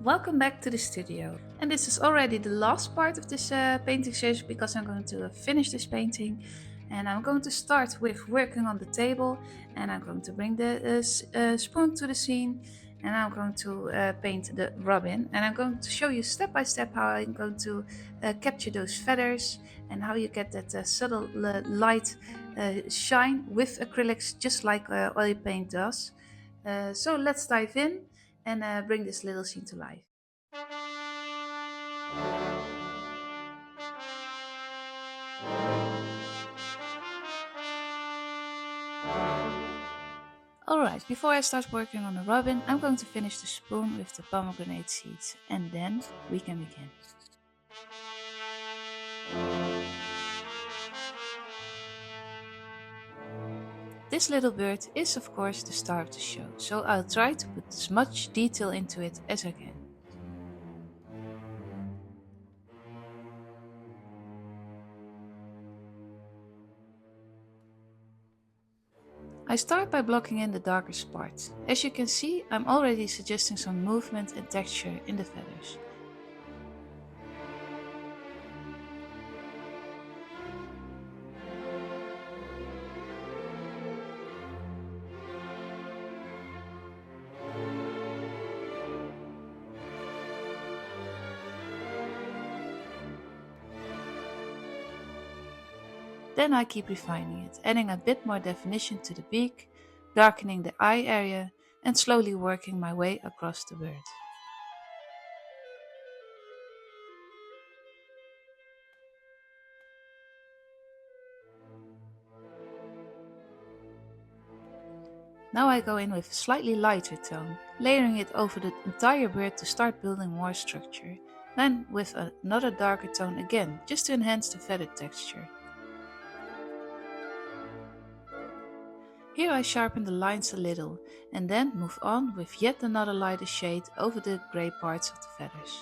Welcome back to the studio. And this is already the last part of this painting series because I'm going to finish this painting and I'm going to start with working on the table and I'm going to bring the spoon to the scene and I'm going to paint the robin and I'm going to show you step by step how I'm going to capture those feathers and how you get that subtle light shine with acrylics just like oil paint does. So let's dive in and bring this little scene to life. Alright, before I start working on the robin, I'm going to finish the spoon with the pomegranate seeds and then we can begin. This little bird is of course the star of the show, so I'll try to put as much detail into it as I can. I start by blocking in the darkest part. As you can see, I'm already suggesting some movement and texture in the feathers. Then I keep refining it, adding a bit more definition to the beak, darkening the eye area, and slowly working my way across the bird. Now I go in with a slightly lighter tone, layering it over the entire bird to start building more structure, then with another darker tone again, just to enhance the feather texture. Here I sharpen the lines a little, and then move on with yet another lighter shade over the grey parts of the feathers.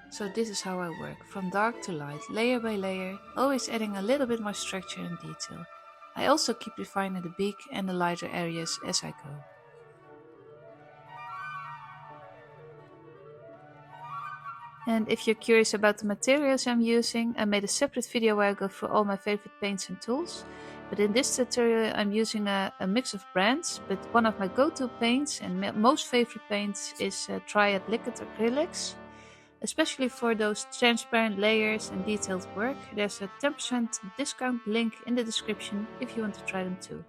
So this is how I work, from dark to light, layer by layer, always adding a little bit more structure and detail. I also keep refining the beak and the lighter areas as I go. And if you're curious about the materials I'm using, I made a separate video where I go through all my favorite paints and tools. But in this tutorial I'm using a mix of brands, but one of my go-to paints and most favorite paints is Triad Liquid Acrylics. Especially for those transparent layers and detailed work, there's a 10% discount link in the description if you want to try them too.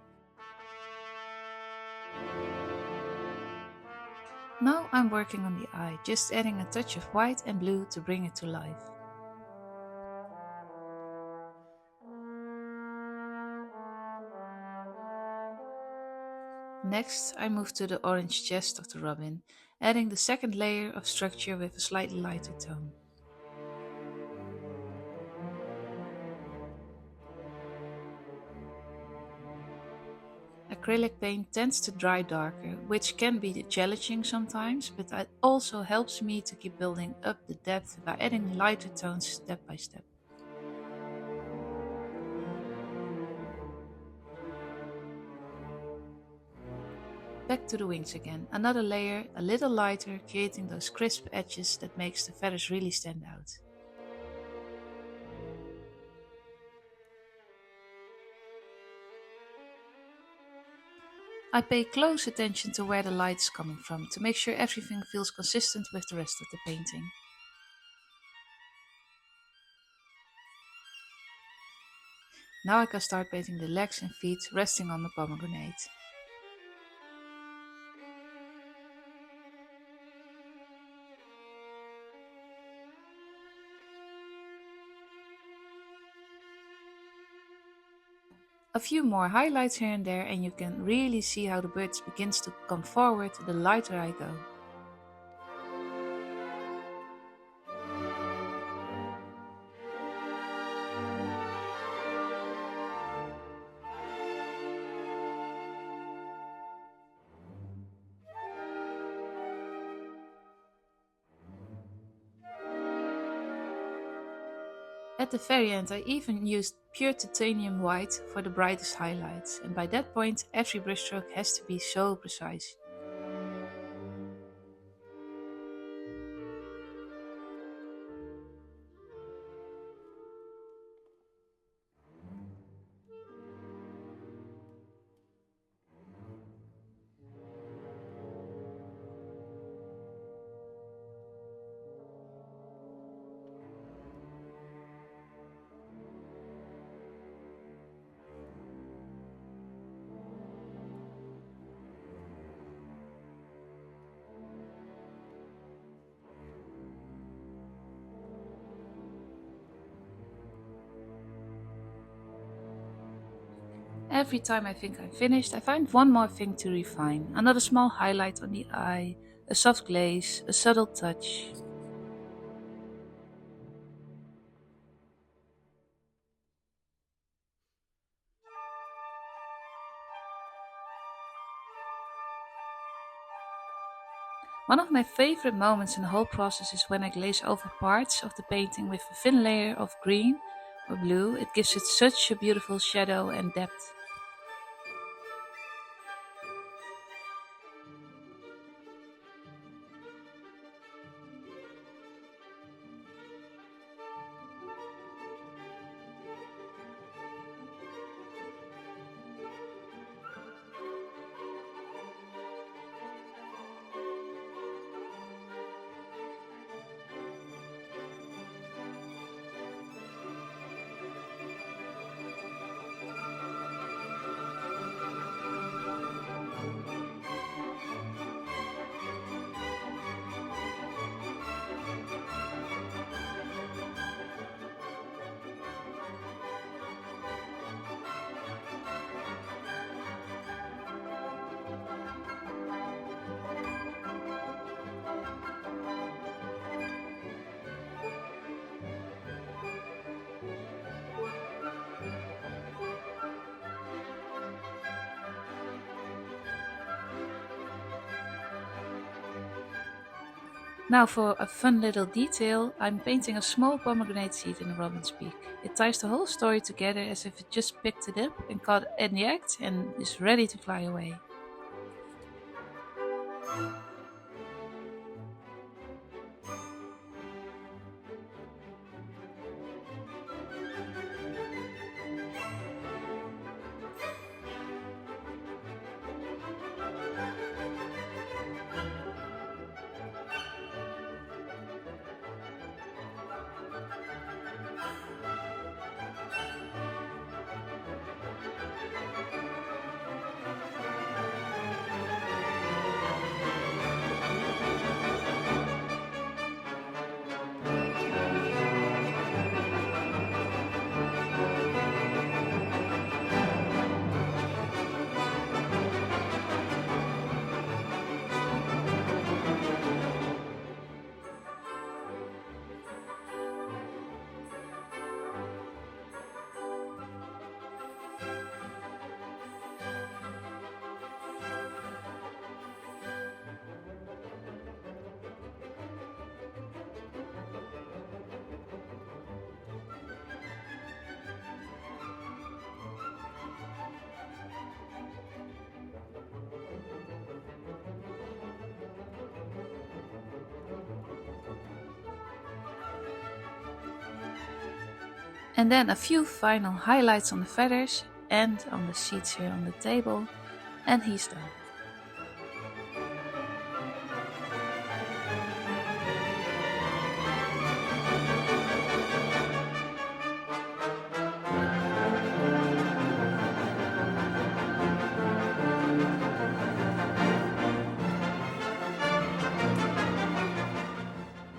Now I'm working on the eye, just adding a touch of white and blue to bring it to life. Next, I move to the orange chest of the robin, adding the second layer of structure with a slightly lighter tone. Acrylic paint tends to dry darker, which can be challenging sometimes, but it also helps me to keep building up the depth by adding lighter tones step by step. Back to the wings again, another layer, a little lighter, creating those crisp edges that makes the feathers really stand out. I pay close attention to where the light is coming from to make sure everything feels consistent with the rest of the painting. Now I can start painting the legs and feet resting on the pomegranate. A few more highlights here and there and you can really see how the bird begins to come forward the lighter I go. At the very end, I even used pure titanium white for the brightest highlights, and by that point every brushstroke has to be so precise. Every time I think I'm finished, I find one more thing to refine. Another small highlight on the eye, a soft glaze, a subtle touch. One of my favorite moments in the whole process is when I glaze over parts of the painting with a thin layer of green or blue. It gives it such a beautiful shadow and depth. Now for a fun little detail, I'm painting a small pomegranate seed in the robin's beak. It ties the whole story together as if it just picked it up and caught it in the act and is ready to fly away. And then a few final highlights on the feathers and on the seeds here on the table, and he's done.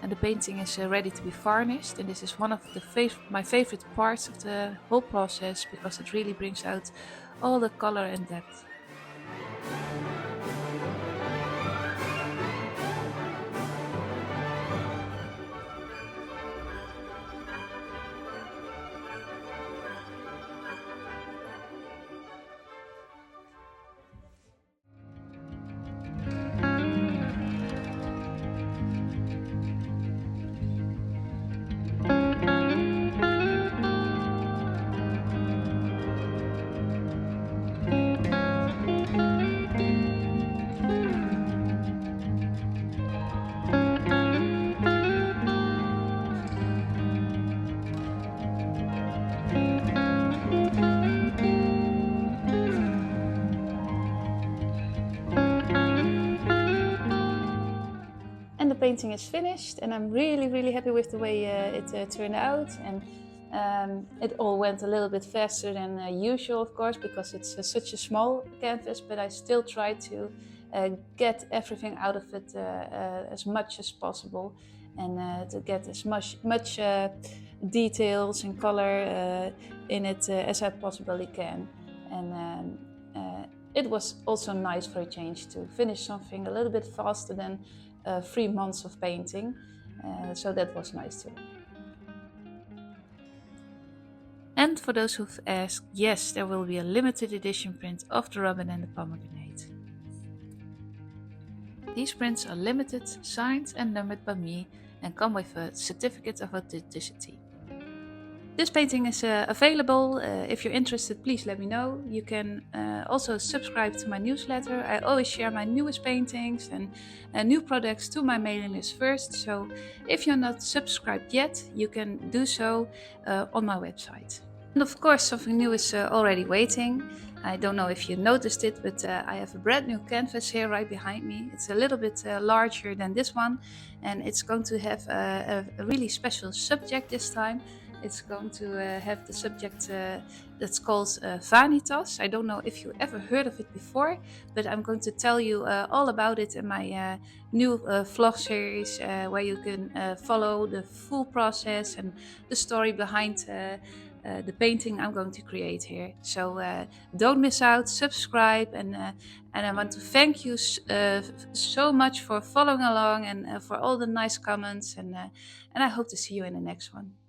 And the painting is ready to be varnished, and this is one of my favorite parts of the whole process because it really brings out all the color and depth. painting is finished, and I'm really happy with the way it turned out. And it all went a little bit faster than usual, of course, because it's such a small canvas, but I still try to get everything out of it as much as possible, and to get as much details and color in it as I possibly can. And it was also nice for a change to finish something a little bit faster than 3 months of painting, so that was nice too. And for those who've asked, yes, there will be a limited edition print of the robin and the pomegranate. These prints are limited, signed and numbered by me, and come with a certificate of authenticity. This painting is available. If you're interested, please let me know. You can also subscribe to my newsletter. I always share my newest paintings and new products to my mailing list first. So if you're not subscribed yet, you can do so on my website. And of course, something new is already waiting. I don't know if you noticed it, but I have a brand new canvas here right behind me. It's a little bit larger than this one, and it's going to have a really special subject this time. It's going to have the subject that's called Vanitas. I don't know if you ever heard of it before, but I'm going to tell you all about it in my new vlog series, where you can follow the full process and the story behind the painting I'm going to create here. So don't miss out, subscribe, and I want to thank you so much for following along and for all the nice comments, and I hope to see you in the next one.